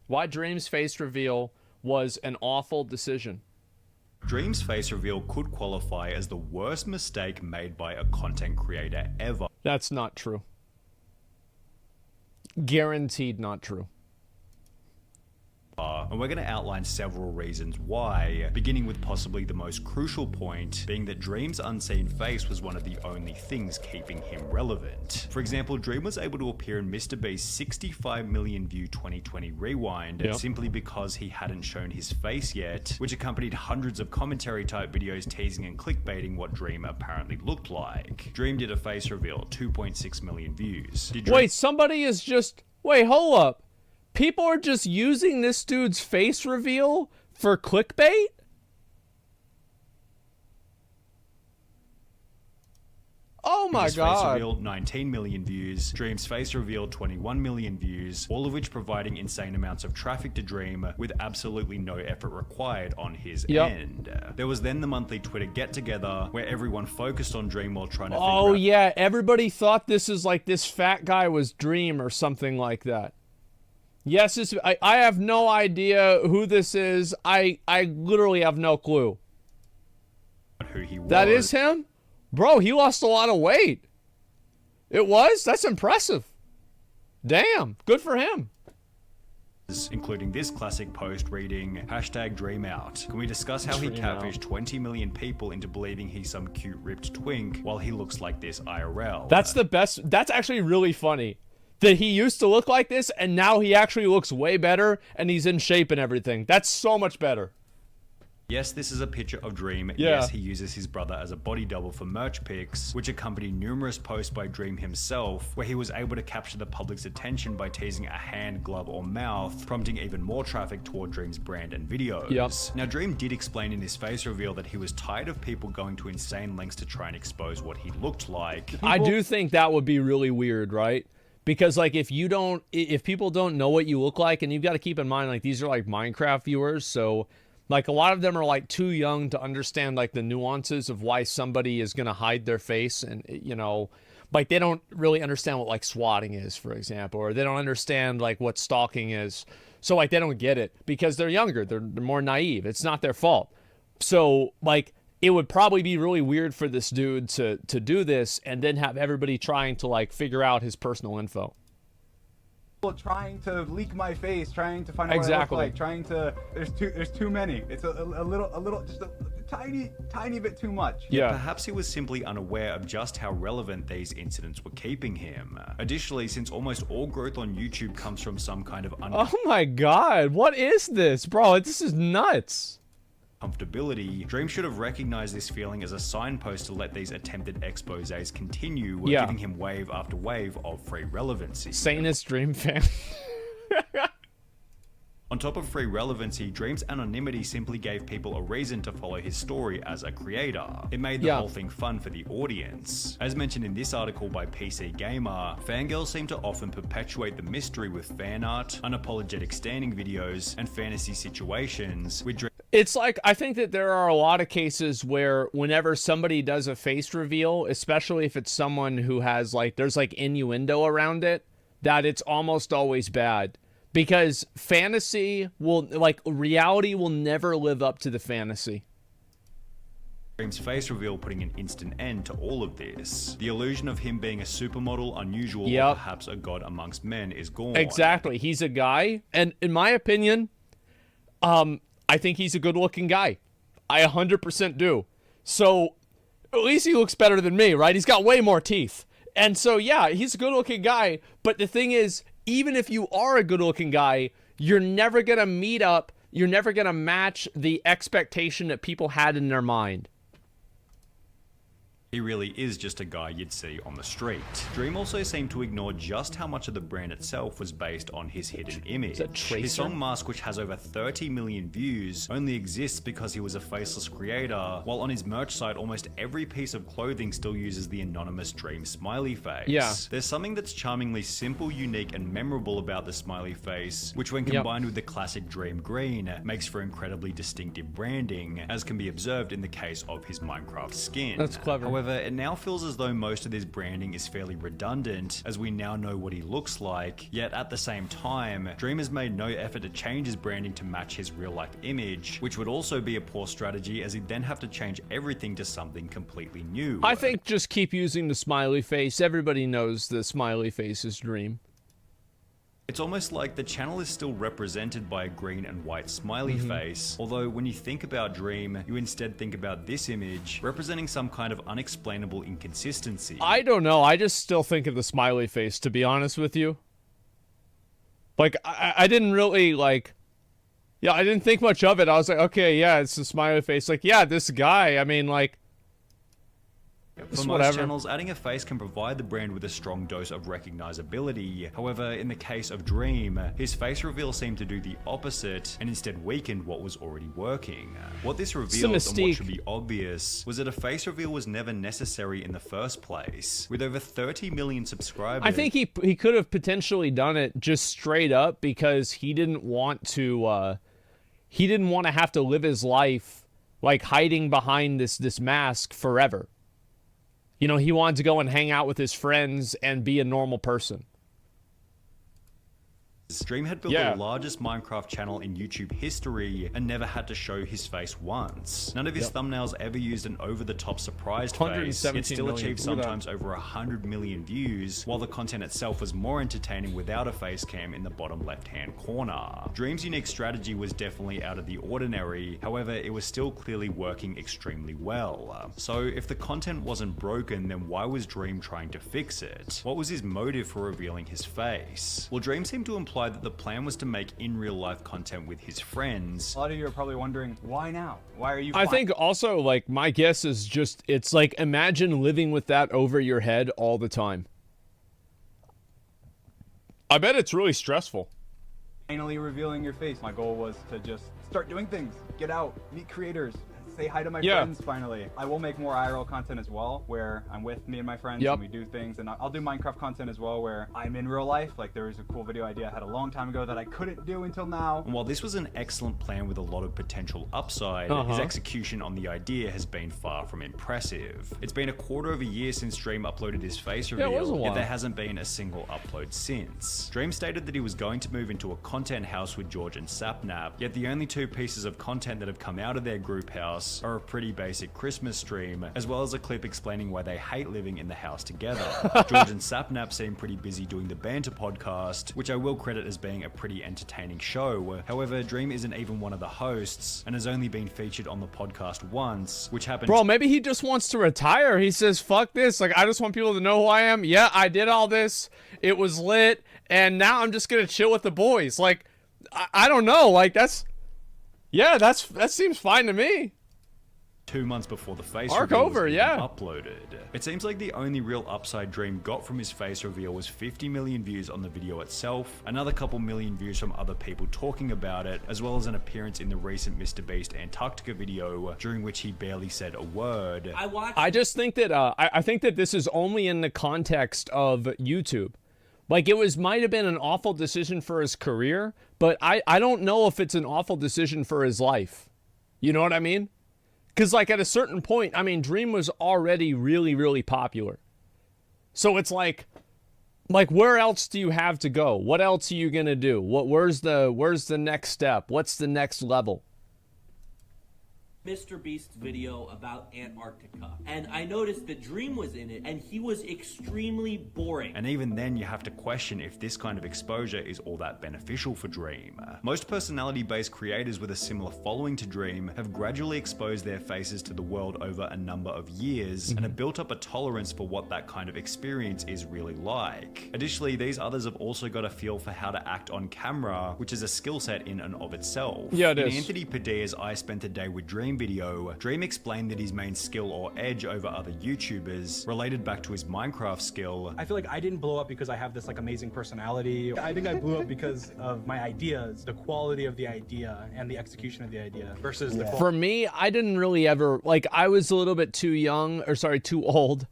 Why Dream's face reveal was an awful decision. Dream's face reveal could qualify as the worst mistake made by a content creator ever. That's not true. Guaranteed not true. And we're going to outline several reasons why, beginning with possibly the most crucial point, being that Dream's unseen face was one of the only things keeping him relevant. For example, Dream was able to appear in Mr. Beast's 65 million view 2020 rewind simply because he hadn't shown his face yet, which accompanied hundreds of commentary type videos teasing and clickbaiting what Dream apparently looked like. Dream did a face reveal, 2.6 million views. Wait, somebody is just... Wait, hold up. People are just using this dude's face reveal for clickbait? Oh my god. Face reveal, 19 million views. Dream's face reveal, 21 million views, all of which providing insane amounts of traffic to Dream with absolutely no effort required on his end. There was then the monthly Twitter get-together where everyone focused on Dream while trying to figure out... Oh yeah, everybody thought this is like this fat guy was Dream or something like that. Yes, I have no idea who this is. I literally have no clue. Who he was. That is him? Bro, he lost a lot of weight. It was? That's impressive. Damn, good for him. Including this classic post reading, #DreamOut. Can we discuss how he catfished 20 million people into believing he's some cute ripped twink while he looks like this IRL? That's the best. That's actually really funny. That he used to look like this, and now he actually looks way better, and he's in shape and everything. That's so much better. Yes, this is a picture of Dream. Yeah. Yes, he uses his brother as a body double for merch pics, which accompany numerous posts by Dream himself, where he was able to capture the public's attention by teasing a hand, glove, or mouth, prompting even more traffic toward Dream's brand and videos. Yep. Now, Dream did explain in his face reveal that he was tired of people going to insane lengths to try and expose what he looked like. I do think that would be really weird, right? Because, like, if people don't know what you look like, and you've got to keep in mind, like, these are, like, Minecraft viewers, so, like, a lot of them are, like, too young to understand, like, the nuances of why somebody is going to hide their face, and, you know, like, they don't really understand what, like, swatting is, for example, or they don't understand, like, what stalking is. So, like, they don't get it, because they're younger, they're more naive, it's not their fault. So, like, it would probably be really weird for this dude to do this and then have everybody trying to, like, figure out his personal info. Trying to leak my face, trying to find out what I look like, trying to... There's too many. It's a little, just a tiny bit too much. Yeah. Perhaps he was simply unaware of just how relevant these incidents were keeping him. Additionally, since almost all growth on YouTube comes from some kind of Oh my god, what is this? Bro, this is nuts. Comfortability, Dream should have recognized this feeling as a signpost to let these attempted exposés continue, giving him wave after wave of free relevancy. Sanest Dream fan. On top of free relevancy, Dream's anonymity simply gave people a reason to follow his story as a creator. It made the whole thing fun for the audience. As mentioned in this article by PC Gamer, fangirls seem to often perpetuate the mystery with fan art, unapologetic standing videos, and fantasy situations, with Dream... It's like, I think that there are a lot of cases where whenever somebody does a face reveal, especially if it's someone who has, like, there's, like, innuendo around it, that it's almost always bad. Because fantasy will, like, reality will never live up to the fantasy. Dream's face reveal putting an instant end to all of this. The illusion of him being a supermodel, unusual, or perhaps a god amongst men is gone. Exactly. He's a guy, and in my opinion, I think he's a good-looking guy. I 100% do. So, at least he looks better than me, right? He's got way more teeth. And so, yeah, he's a good-looking guy, but the thing is, even if you are a good-looking guy, you're never going to meet up, you're never going to match the expectation that people had in their mind. He really is just a guy you'd see on the street. Dream also seemed to ignore just how much of the brand itself was based on his hidden image. His song Mask, which has over 30 million views, only exists because he was a faceless creator, while on his merch site almost every piece of clothing still uses the anonymous Dream smiley face. Yeah. There's something that's charmingly simple, unique, and memorable about the smiley face, which when combined with the classic Dream green, makes for incredibly distinctive branding, as can be observed in the case of his Minecraft skin. That's clever. However, However, it now feels as though most of this branding is fairly redundant, as we now know what he looks like, yet at the same time, Dream has made no effort to change his branding to match his real life image, which would also be a poor strategy as he'd then have to change everything to something completely new. I think just keep using the smiley face. Everybody knows the smiley face is Dream. It's almost like the channel is still represented by a green and white smiley face, although when you think about Dream, you instead think about this image representing some kind of unexplainable inconsistency. I don't know, I just still think of the smiley face, to be honest with you. Like, I didn't really, like... Yeah, I didn't think much of it. I was like, okay, yeah, it's a smiley face. Like, yeah, this guy, I mean, like... For most channels, adding a face can provide the brand with a strong dose of recognizability. However, in the case of Dream, his face reveal seemed to do the opposite and instead weakened what was already working. What this reveals, and what should be obvious, was that a face reveal was never necessary in the first place. With over 30 million subscribers... I think he could have potentially done it just straight up because he didn't want to, have to live his life, like, hiding behind this mask forever. You know, he wanted to go and hang out with his friends and be a normal person. Dream had built the largest Minecraft channel in YouTube history and never had to show his face once. None of his thumbnails ever used an over-the-top surprised face, yet still achieved sometimes over 100 million views, while the content itself was more entertaining without a face cam in the bottom left-hand corner. Dream's unique strategy was definitely out of the ordinary, however, it was still clearly working extremely well. So if the content wasn't broken, then why was Dream trying to fix it? What was his motive for revealing his face? Well, Dream seemed to imply that the plan was to make in real life content with his friends. A lot of you are probably wondering, why now? Why are you I think also, like, my guess is just, it's like, imagine living with that over your head all the time. I bet it's really stressful. Finally revealing your face. My goal was to just start doing things, get out, meet creators, say hi to my friends finally. I will make more IRL content as well, where I'm with me and my friends and we do things, and I'll do Minecraft content as well, where I'm in real life. Like, there was a cool video idea I had a long time ago that I couldn't do until now. And while this was an excellent plan with a lot of potential upside, his execution on the idea has been far from impressive. It's been a quarter of a year since Dream uploaded his face reveal, yet there hasn't been a single upload since. Dream stated that he was going to move into a content house with George and Sapnap, yet the only two pieces of content that have come out of their group house are a pretty basic Christmas stream, as well as a clip explaining why they hate living in the house together. George and Sapnap seem pretty busy doing the Banter podcast, which I will credit as being a pretty entertaining show. However, Dream isn't even one of the hosts, and has only been featured on the podcast once, which happened— Bro, maybe he just wants to retire. He says, fuck this, like, I just want people to know who I am. Yeah, I did all this, it was lit, and now I'm just gonna chill with the boys. Like, I don't know, like, that seems fine to me. 2 months before the face Arc reveal over, was yeah. uploaded. It seems like the only real upside Dream got from his face reveal was 50 million views on the video itself, another couple million views from other people talking about it, as well as an appearance in the recent MrBeast Antarctica video, during which he barely said a word. I just think that, I think that this is only in the context of YouTube. Like, it might have been an awful decision for his career, but I don't know if it's an awful decision for his life. You know what I mean? Because, like, at a certain point, I mean, Dream was already really, really popular. So it's like, where else do you have to go? What else are you going to do? Where's the next step? What's the next level? MrBeast's video about Antarctica, and I noticed that Dream was in it, and he was extremely boring. And even then, you have to question if this kind of exposure is all that beneficial for Dream. Most personality-based creators with a similar following to Dream have gradually exposed their faces to the world over a number of years, and have built up a tolerance for what that kind of experience is really like. Additionally, these others have also got a feel for how to act on camera, which is a skill set in and of itself. Yeah, it is. In Anthony Padilla's I Spent a Day with Dream video, Dream explained that his main skill or edge over other YouTubers related back to his Minecraft skill. I feel like I didn't blow up because I have this like amazing personality. I think I blew up because of my ideas, the quality of the idea and the execution of the idea versus the quality. For me, I didn't really ever, like, I was a little bit too old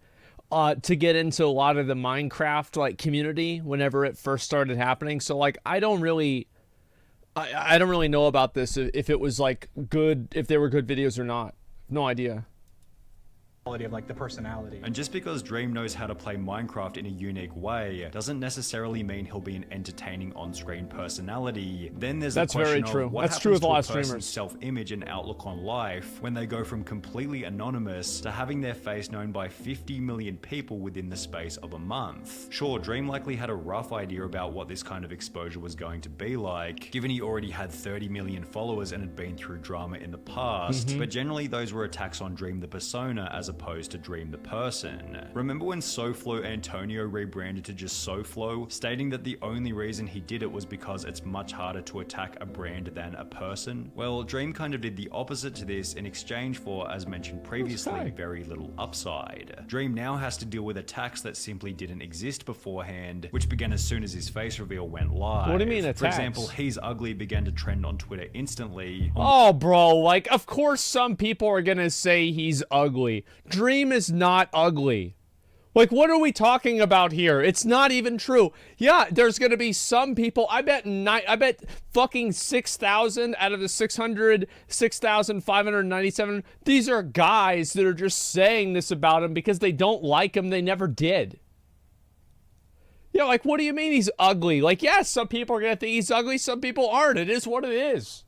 to get into a lot of the Minecraft, like, community whenever it first started happening. So, like, I don't really know about this, if it was, like, good, if they were good videos or not. No idea. Of like the personality. And just because Dream knows how to play Minecraft in a unique way doesn't necessarily mean he'll be an entertaining on-screen personality. Then there's That's a question very true. of what That's happens true with to a lot a of person's streamers. self-image and outlook on life when they go from completely anonymous to having their face known by 50 million people within the space of a month. Sure, Dream likely had a rough idea about what this kind of exposure was going to be like, given he already had 30 million followers and had been through drama in the past, but generally those were attacks on Dream the persona as opposed to Dream the person. Remember when SoFlo Antonio rebranded to just SoFlo, stating that the only reason he did it was because it's much harder to attack a brand than a person? Well, Dream kind of did the opposite to this in exchange for, as mentioned previously, very little upside. Dream now has to deal with attacks that simply didn't exist beforehand, which began as soon as his face reveal went live. What do you mean attacks? For example, He's Ugly began to trend on Twitter instantly. Oh, bro, like, of course some people are gonna say he's ugly. Dream is not ugly. Like, what are we talking about here? It's not even true. Yeah, there's gonna be some people, I bet fucking 6,000 out of the 6,597, these are guys that are just saying this about him because they don't like him, they never did. Yeah, like, what do you mean he's ugly? Like, yes, some people are gonna think he's ugly, some people aren't. It is what it is.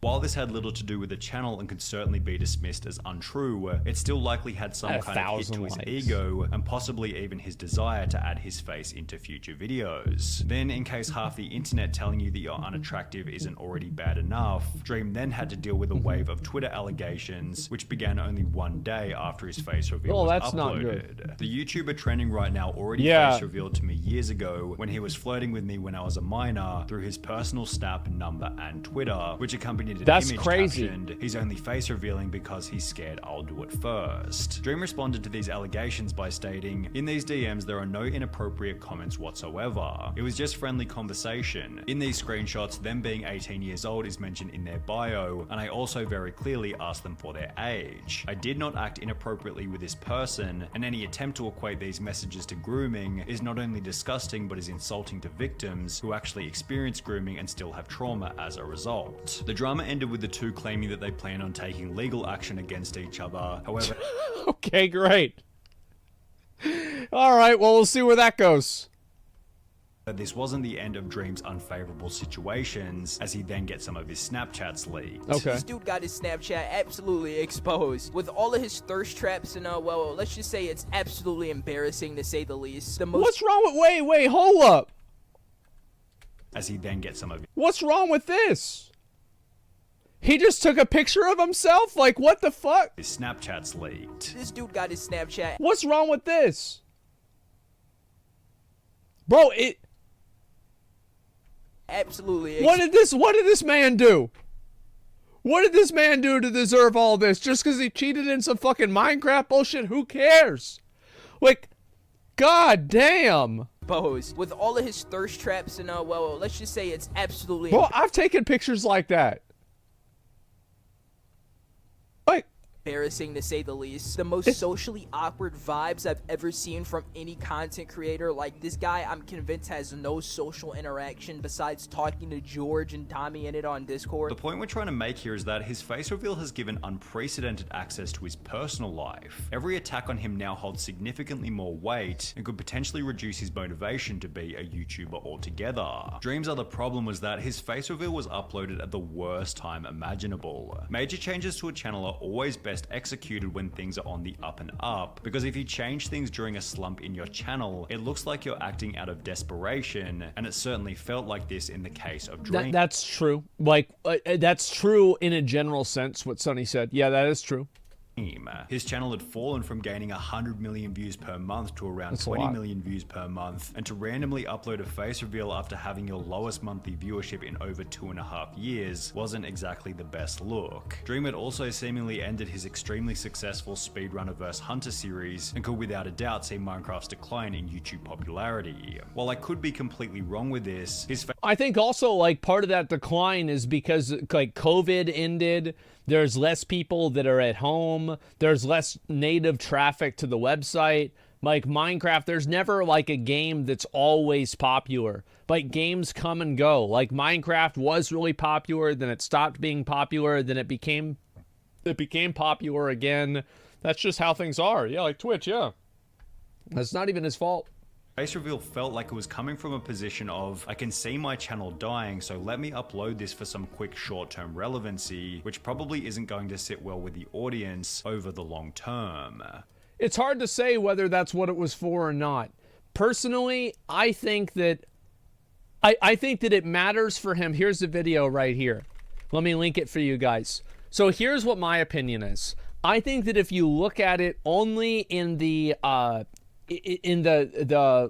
While this had little to do with the channel and could certainly be dismissed as untrue, it still likely had some kind of hit to his ego and possibly even his desire to add his face into future videos. Then, in case half the internet telling you that you're unattractive isn't already bad enough, Dream then had to deal with a wave of Twitter allegations, which began only one day after his face reveal was uploaded. Not good. The YouTuber trending right now already face revealed to me years ago when he was flirting with me when I was a minor through his personal Snap, number, and Twitter, which accompanied an That's image crazy. captioned, "He's only face revealing because he's scared I'll do it first." Dream responded to these allegations by stating, "In these DMs there are no inappropriate comments whatsoever. It was just friendly conversation. In these screenshots, them being 18 years old is mentioned in their bio, and I also very clearly asked them for their age. I did not act inappropriately with this person, and any attempt to equate these messages to grooming is not only disgusting but is insulting to victims who actually experience grooming and still have trauma as a result." The drama ended with the two claiming that they plan on taking legal action against each other. However, okay, great. All right, well, we'll see where that goes. this wasn't the end of Dream's unfavorable situations, as he then gets some of his Snapchats leaked. Okay. This dude got his Snapchat absolutely exposed with all of his thirst traps and well, let's just say it's absolutely embarrassing to say the least. What's wrong with, wait, hold up. As he then gets some of What's wrong with this? He just took a picture of himself? Like, what the fuck? his Snapchats leaked. This dude got his Snapchat. What's wrong with this? Bro, Absolutely. What did this man do? What did this man do to deserve all this? Just because he cheated in some fucking Minecraft bullshit? Who cares? Like, god damn. Exposed with all of his thirst traps and well, let's just say it's absolutely. Bro, I've taken pictures like that. Like, embarrassing to say the least. The most socially awkward vibes I've ever seen from any content creator. Like, this guy, I'm convinced, has no social interaction besides talking to George and Tommy in it on Discord. The point we're trying to make here is that his face reveal has given unprecedented access to his personal life. Every attack on him now holds significantly more weight and could potentially reduce his motivation to be a YouTuber altogether. Dream's other problem was that his face reveal was uploaded at the worst time imaginable. Major changes to a channel are always best executed when things are on the up and up, because if you change things during a slump in your channel, it looks like you're acting out of desperation, and it certainly felt like this in the case of Dream. that's true. Like, that's true in a general sense, what Sonny said. Yeah, that is true. His channel had fallen from gaining 100 million views per month to around 20 million views per month, and to randomly upload a face reveal after having your lowest monthly viewership in over 2.5 years wasn't exactly the best look. Dream had also seemingly ended his extremely successful Speedrunner vs Hunter series, and could without a doubt see Minecraft's decline in YouTube popularity. While I could be completely wrong with this, I think also, like, part of that decline is because, like, COVID ended. There's less people that are at home. There's less native traffic to the website. Like Minecraft, there's never like a game that's always popular. Like, games come and go. Like, Minecraft was really popular, then it stopped being popular, then it became popular again. That's just how things are. Yeah, like Twitch, yeah. That's not even his fault. Face reveal felt like it was coming from a position of, I can see my channel dying, so let me upload this for some quick short-term relevancy, which probably isn't going to sit well with the audience over the long term. It's hard to say whether that's what it was for or not. Personally, I think that it matters for him. Here's the video right here. Let me link it for you guys. So here's what my opinion is. I think that if you look at it only in the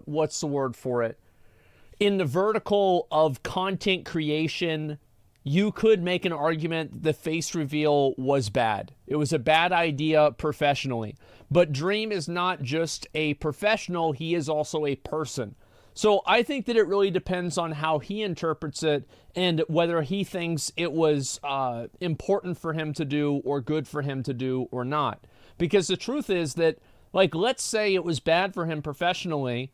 what's the word for it? In the vertical of content creation, you could make an argument the face reveal was bad. It was a bad idea professionally. But Dream is not just a professional, he is also a person. So I think that it really depends on how he interprets it and whether he thinks it was important for him to do or good for him to do or not. Because the truth is that, like, let's say it was bad for him professionally,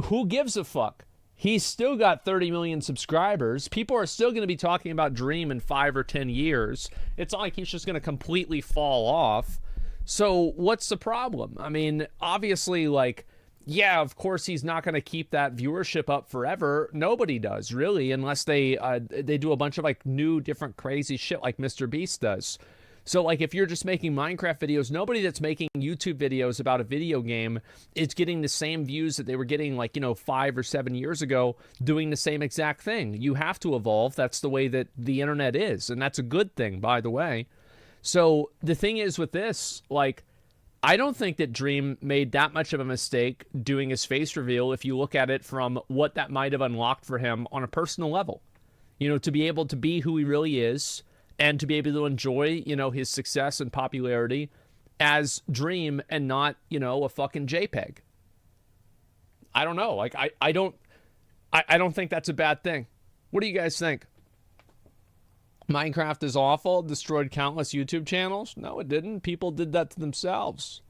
who gives a fuck? He's still got 30 million subscribers. People are still going to be talking about Dream in 5 or 10 years. It's not like he's just going to completely fall off. So what's the problem? I mean, obviously, like, yeah, of course he's not going to keep that viewership up forever. Nobody does, really, unless they do a bunch of, like, new, different, crazy shit like Mr. Beast does. So, like, if you're just making Minecraft videos, nobody that's making YouTube videos about a video game is getting the same views that they were getting, like, 5 or 7 years ago doing the same exact thing. You have to evolve. That's the way that the internet is, and that's a good thing, by the way. So, the thing is with this, like, I don't think that Dream made that much of a mistake doing his face reveal if you look at it from what that might have unlocked for him on a personal level. To be able to be who he really is, and to be able to enjoy, his success and popularity as Dream and not, a fucking JPEG. I don't know. Like, I don't think that's a bad thing. What do you guys think? Minecraft is awful, destroyed countless YouTube channels? No, it didn't. People did that to themselves.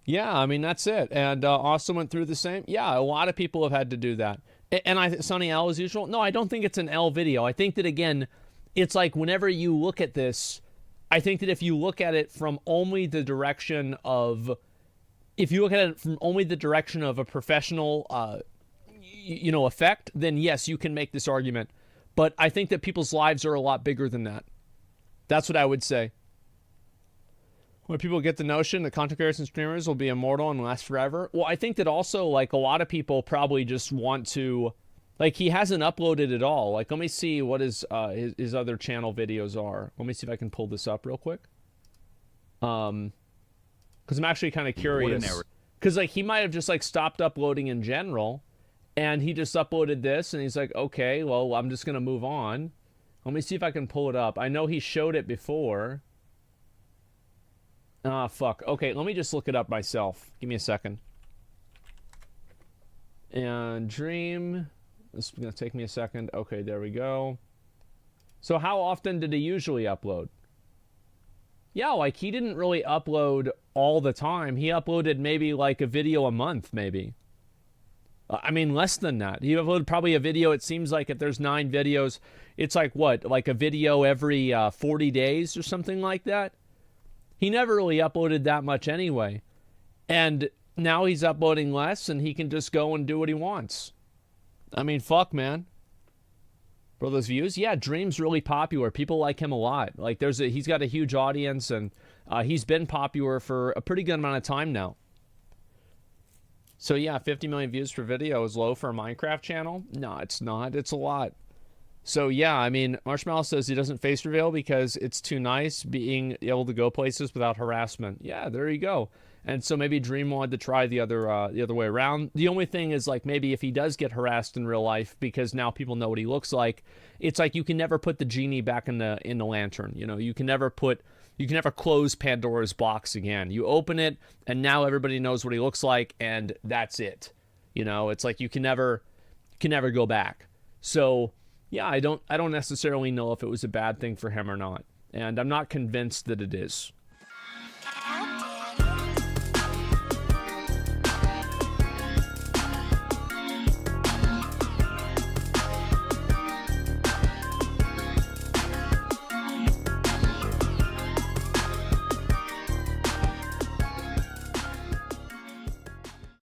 Yeah, I mean, that's it. And Austin went through the same. Yeah, a lot of people have had to do that. And Sonny L as usual? No, I don't think it's an L video. I think that, again, it's like whenever you look at this, I think that if you look at it from only the direction of, a professional, effect, then yes, you can make this argument. But I think that people's lives are a lot bigger than that. That's what I would say. When people get the notion that content creators and streamers will be immortal and last forever, well, I think that also, like, a lot of people probably just want to, like, he hasn't uploaded at all. Like, let me see what his other channel videos are. Let me see if I can pull this up real quick. Because I'm actually kind of curious. Because, like, he might have just, like, stopped uploading in general, and he just uploaded this, and he's like, okay, well, I'm just going to move on. Let me see if I can pull it up. I know he showed it before. Ah, fuck. Okay, let me just look it up myself. Give me a second. And Dream... This is going to take me a second. Okay, there we go. So how often did he usually upload? Yeah, like, he didn't really upload all the time. He uploaded maybe, like, a video a month, maybe. I mean, less than that. He uploaded probably a video. It seems like if there's 9 videos, it's like, what? Like a video every 40 days or something like that? He never really uploaded that much anyway. And now he's uploading less, and he can just go and do what he wants. I mean, fuck, man. For those views, yeah, Dream's really popular. People like him a lot. Like, he's got a huge audience, and he's been popular for a pretty good amount of time now. So yeah, 50 million views per video is low for a Minecraft channel. No, it's not. It's a lot. So yeah, I mean, Marshmallow says he doesn't face reveal because it's too nice being able to go places without harassment. Yeah, there you go. And so maybe Dream wanted to try the other way around. The only thing is, like, maybe if he does get harassed in real life because now people know what he looks like, it's like you can never put the genie back in the lantern. You can never close Pandora's box again. You open it, and now everybody knows what he looks like, and that's it. It's like you can never go back. So yeah, I don't necessarily know if it was a bad thing for him or not, and I'm not convinced that it is.